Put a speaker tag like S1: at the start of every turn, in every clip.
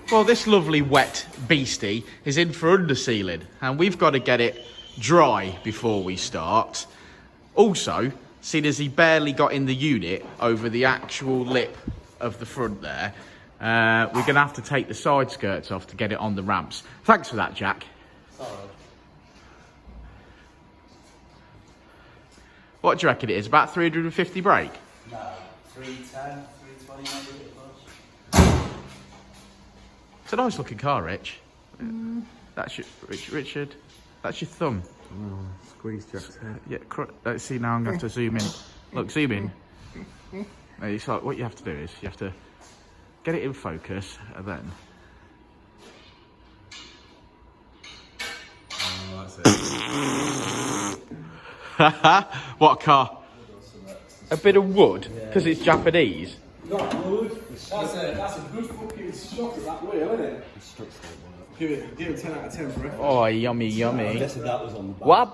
S1: Well, this lovely wet beastie is in for undersealing, and we've got to get it dry before we start. Also, seeing as he barely got in the unit over the actual lip of the front there, we're going to have to take the side skirts off to get it on the ramps. Thanks for that, Jack.
S2: Sorry.
S1: What do you reckon it is? About 350 brake?
S2: No, 310, 320 maybe it was.
S1: It's a nice looking car, Rich. That's your Richard. That's your thumb.
S3: Oh, squeeze Jack's head.
S1: Yeah, let's see now. I'm going to have to zoom in. Look, zoom in. It's like what you have to do is you have to get it in focus, and then.
S3: Oh, that's it.
S1: What car? A bit of wood, because it's Japanese.
S4: Not wood. That's a good fucking shot at that wheel, isn't it? Give it 10 out of 10 for it.
S1: Oh, yummy, yummy.
S2: I guess that was on the back.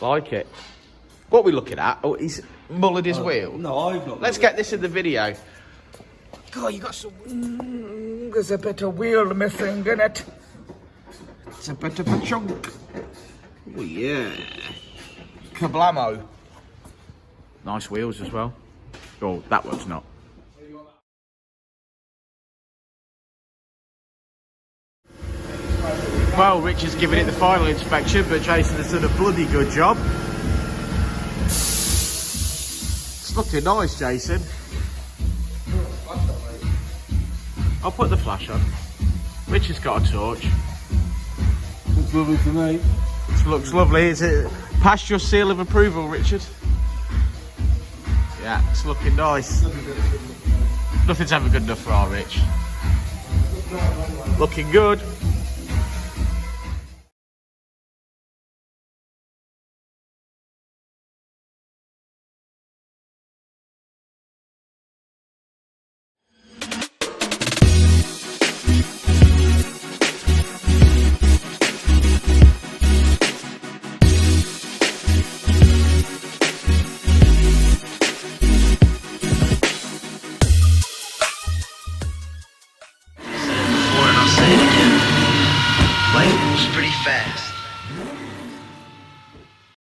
S1: Like it. What are we looking at? Oh, he's mullered his wheel.
S2: No, I've not.
S1: Let's get this in the video. God, you got some. There's a bit of wheel missing in it. It's a bit of a chunk. Oh yeah. Kablamo. Nice wheels as well. Oh, that one's not. Well, Richard's giving it the final inspection, but Jason has done a bloody good job. It's looking nice, Jason. I'll put the flash on. Richard's got a torch.
S4: Looks lovely to me.
S1: It looks lovely. Is it past your seal of approval, Richard? Yeah, it's looking nice. Nothing's ever good enough for our Rich. Looking good.